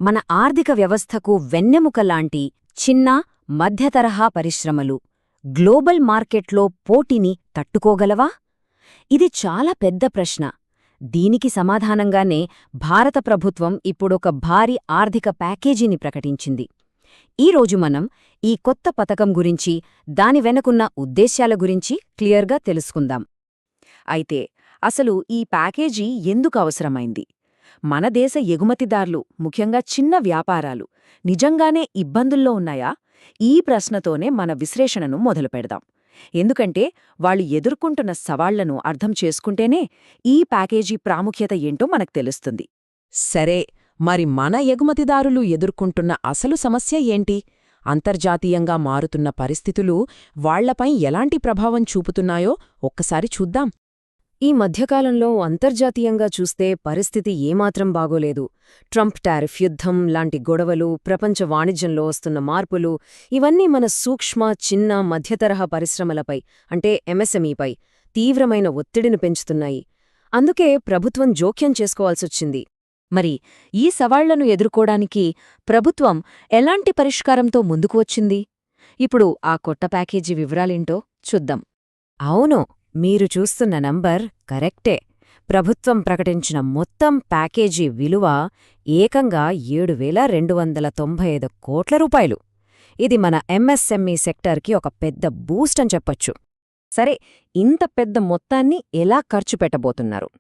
మన ఆర్థిక వ్యవస్థకు వెన్నెముకలాంటి చిన్న, మధ్యతరహా పరిశ్రమలు గ్లోబల్ మార్కెట్లో పోటీని తట్టుకోగలవా? ఇది చాలా పెద్ద ప్రశ్న. దీనికి సమాధానంగానే భారత ప్రభుత్వం ఇప్పుడొక భారీ ఆర్థిక ప్యాకేజీని ప్రకటించింది. ఈరోజు మనం ఈ కొత్త పథకం గురించి, దాని వెనకున్న ఉద్దేశ్యాల గురించి క్లియర్గా తెలుసుకుందాం. అయితే అసలు ఈ ప్యాకేజీ ఎందుకు అవసరమైంది? మన దేశ ఎగుమతిదారులు, ముఖ్యంగా చిన్న వ్యాపారాలు, నిజంగానే ఇబ్బందుల్లో ఉన్నాయా? ఈ ప్రశ్నతోనే మన విశ్లేషణను మొదలుపెడదాం. ఎందుకంటే వాళ్ళు ఎదుర్కొంటున్న సవాళ్లను అర్థం చేసుకుంటేనే ఈ ప్యాకేజీ ప్రాముఖ్యత ఏంటో మనకు తెలుస్తుంది. సరే, మరి మన ఎగుమతిదారులు ఎదుర్కొంటున్న అసలు సమస్య ఏంటి? అంతర్జాతీయంగా మారుతున్న పరిస్థితులు వాళ్లపై ఎలాంటి ప్రభావం చూపుతున్నాయో ఒక్కసారి చూద్దాం. ఈ మధ్యకాలంలో అంతర్జాతీయంగా చూస్తే పరిస్థితి ఏమాత్రం బాగోలేదు. ట్రంప్ టారిఫ్ యుద్ధం లాంటి గొడవలు, ప్రపంచ వాణిజ్యంలో వస్తున్న మార్పులు, ఇవన్నీ మన సూక్ష్మ, చిన్న, మధ్యతరహా పరిశ్రమలపై అంటే ఎంఎస్ఎంఈపై తీవ్రమైన ఒత్తిడిని పెంచుతున్నాయి. అందుకే ప్రభుత్వం జోక్యం చేసుకోవాల్సొచ్చింది. మరి ఈ సవాళ్లను ఎదుర్కోడానికి ప్రభుత్వం ఎలాంటి పరిష్కారంతో ముందుకు వచ్చింది? ఇప్పుడు ఆ కొత్త ప్యాకేజీ వివరాలేంటో చూద్దాం. అవును, మీరు చూస్తున్న నంబర్ కరెక్టే. ప్రభుత్వం ప్రకటించిన మొత్తం ప్యాకేజీ విలువ ఏకంగా 7,295 కోట్ల రూపాయలు. ఇది మన ఎంఎస్ఎంఈ సెక్టర్కి ఒక పెద్ద బూస్ట్ అని చెప్పొచ్చు. సరే, ఇంత పెద్ద మొత్తాన్ని ఎలా ఖర్చు పెట్టబోతున్నారు?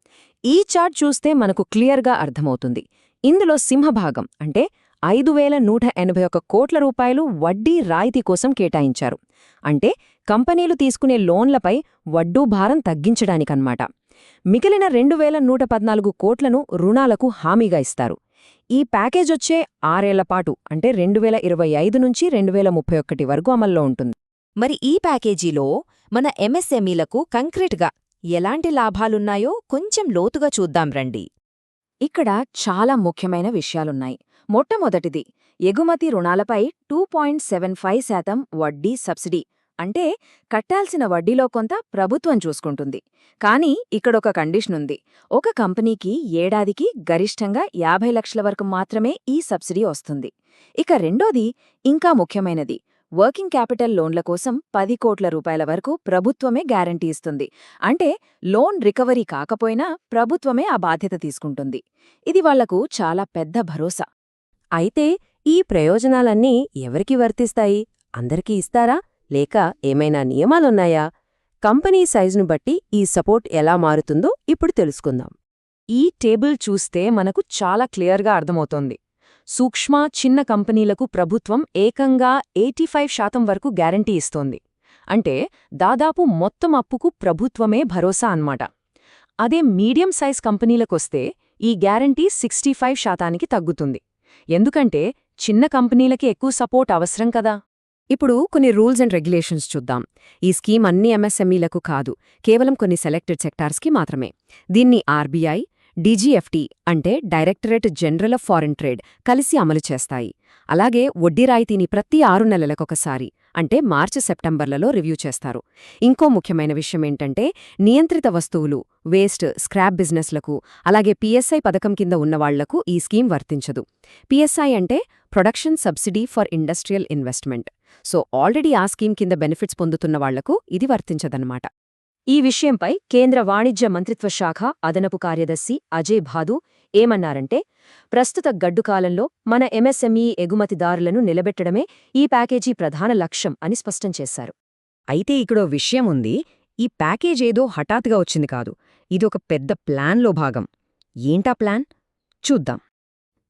ఈ చార్ట్ చూస్తే మనకు క్లియర్గా అర్థమవుతుంది. ఇందులో సింహభాగం అంటే 5,181 కోట్ల రూపాయలు వడ్డీ రాయితీ కోసం కేటాయించారు. అంటే కంపెనీలు తీసుకునే లోన్లపై వడ్డూ భారం తగ్గించడానికన్నమాట. మిగిలిన 2,114 కోట్లను రుణాలకు హామీగా ఇస్తారు. ఈ ప్యాకేజొచ్చే 6 ఏళ్లపాటు అంటే 2025 నుంచి 2031 వరకు అమల్లో ఉంటుంది. మరి ఈ ప్యాకేజీలో మన ఎంఎస్ఎంఈలకు కంక్రీట్గా ఎలాంటి లాభాలున్నాయో కొంచెం లోతుగా చూద్దాం రండి. ఇక్కడ చాలా ముఖ్యమైన విషయాలున్నాయి. మొట్టమొదటిది, ఎగుమతి రుణాలపై 2.75% వడ్డీ సబ్సిడీ. అంటే కట్టాల్సిన వడ్డీలో కొంత ప్రభుత్వం చూసుకుంటుంది. కానీ ఇక్కడొక కండిషనుంది. ఒక కంపెనీకి ఏడాదికి గరిష్టంగా 50 లక్షల వరకు మాత్రమే ఈ సబ్సిడీ వస్తుంది. ఇక రెండోది, ఇంకా ముఖ్యమైనది, వర్కింగ్ క్యాపిటల్ లోన్ల కోసం 10 కోట్ల రూపాయల వరకు ప్రభుత్వమే గ్యారంటీ ఇస్తుంది. అంటే లోన్ రికవరీ కాకపోయినా ప్రభుత్వమే ఆ బాధ్యత తీసుకుంటుంది. ఇది వాళ్లకు చాలా పెద్ద భరోసా. అయితే ఈ ప్రయోజనాలన్నీ ఎవరికి వర్తిస్తాయి? అందరికీ ఇస్తారా? లేక ఏమైనా నియమాలున్నాయా? కంపెనీ సైజును బట్టి ఈ సపోర్ట్ ఎలా మారుతుందో ఇప్పుడు తెలుసుకుందాం. ఈ టేబుల్ చూస్తే మనకు చాలా క్లియర్గా అర్థమవుతోంది. సూక్ష్మ, చిన్న కంపెనీలకు ప్రభుత్వం ఏకంగా 85% వరకు గ్యారంటీ ఇస్తోంది. అంటే దాదాపు మొత్తం అప్పుకు ప్రభుత్వమే భరోసా అన్నమాట. అదే మీడియం సైజ్ కంపెనీలకొస్తే ఈ గ్యారంటీ 65%కి తగ్గుతుంది. ఎందుకంటే చిన్న కంపెనీలకి ఎక్కువ సపోర్ట్ అవసరం కదా. ఇప్పుడు కొన్ని రూల్స్ అండ్ రెగ్యులేషన్స్ చూద్దాం. ఈ స్కీమ్ అన్ని ఎంఎస్ఎంఈలకు కాదు, కేవలం కొన్ని సెలెక్టెడ్ సెక్టార్స్కి మాత్రమే. దీన్ని ఆర్బీఐ, డీజీఎఫ్టీ అంటే directorate general of foreign trade కలిసి అమలు చేస్తాయి. అలాగే వడ్డీ రాయితీని ప్రతి 6 నెలలకొకసారి అంటే మార్చి, సెప్టెంబర్లలో రివ్యూ చేస్తారు. ఇంకో ముఖ్యమైన విషయమేంటంటే నియంత్రిత వస్తువులు, వేస్ట్, స్క్రాప్ బిజినెస్లకు, అలాగే పిఎస్ఐ పథకం కింద ఉన్నవాళ్లకు ఈ స్కీమ్ వర్తించదు. పిఎస్ఐ అంటే production subsidy for industrial investment. So already ఆ స్కీమ్ కింద బెనిఫిట్స్ పొందుతున్న వాళ్లకు ఇది వర్తించదన్నమాట. ఈ విషయంపై కేంద్ర వాణిజ్య మంత్రిత్వ శాఖ అదనపు కార్యదర్శి అజయ్ భాదు ఏమన్నారంటే, ప్రస్తుత గడ్డుకాలంలో మన ఎంఎస్ఎంఈ ఎగుమతిదారులను నిలబెట్టడమే ఈ ప్యాకేజీ ప్రధాన లక్ష్యం అని స్పష్టం చేశారు. అయితే ఇక్కడో విషయం ఉంది. ఈ ప్యాకేజేదో హఠాత్తుగా వచ్చింది కాదు. ఇదొక పెద్ద ప్లాన్లో భాగం. ఏంటా ప్లాన్? చూద్దాం.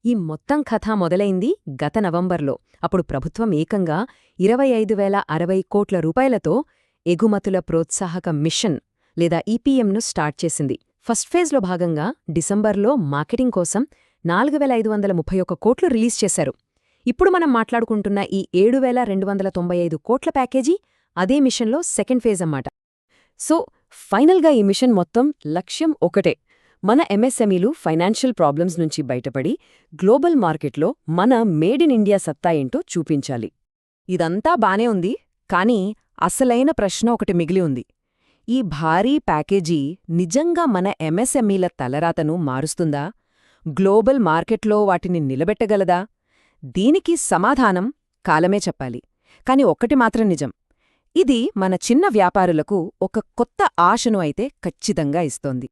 ఈ మొత్తం కథ మొదలైంది గత నవంబర్లో. అప్పుడు ప్రభుత్వం ఏకంగా 25,060 కోట్ల రూపాయలతో ఎగుమతుల ప్రోత్సాహక మిషన్ లేదా ఈపీఎంను స్టార్ట్ చేసింది. ఫస్ట్ ఫేజ్లో భాగంగా డిసెంబర్లో మార్కెటింగ్ కోసం 4,531 కోట్లు రిలీజ్ చేశారు. ఇప్పుడు మనం మాట్లాడుకుంటున్న ఈ 7,295 కోట్ల ప్యాకేజీ అదే మిషన్లో సెకండ్ ఫేజ్ అన్నమాట. సో ఫైనల్గా ఈ మిషన్ మొత్తం లక్ష్యం ఒకటే, మన ఎంఎస్ఎంఈలు ఫైనాన్షియల్ ప్రాబ్లమ్స్ నుంచి బయటపడి గ్లోబల్ మార్కెట్లో మన మేడ్ ఇన్ ఇండియా సత్తా ఏంటో చూపించాలి. ఇదంతా బానే ఉంది, కానీ అసలైన ప్రశ్న ఒకటి మిగిలి ఉంది. ఈ భారీ ప్యాకేజీ నిజంగా మన ఎంఎస్ఎంఈల తలరాతను మారుస్తుందా? గ్లోబల్ మార్కెట్లో వాటిని నిలబెట్టగలదా? దీనికి సమాధానం కాలమే చెప్పాలి. కాని ఒక్కటి మాత్రం నిజం, ఇది మన చిన్న వ్యాపారులకు ఒక కొత్త ఆశను అయితే ఖచ్చితంగా ఇస్తోంది.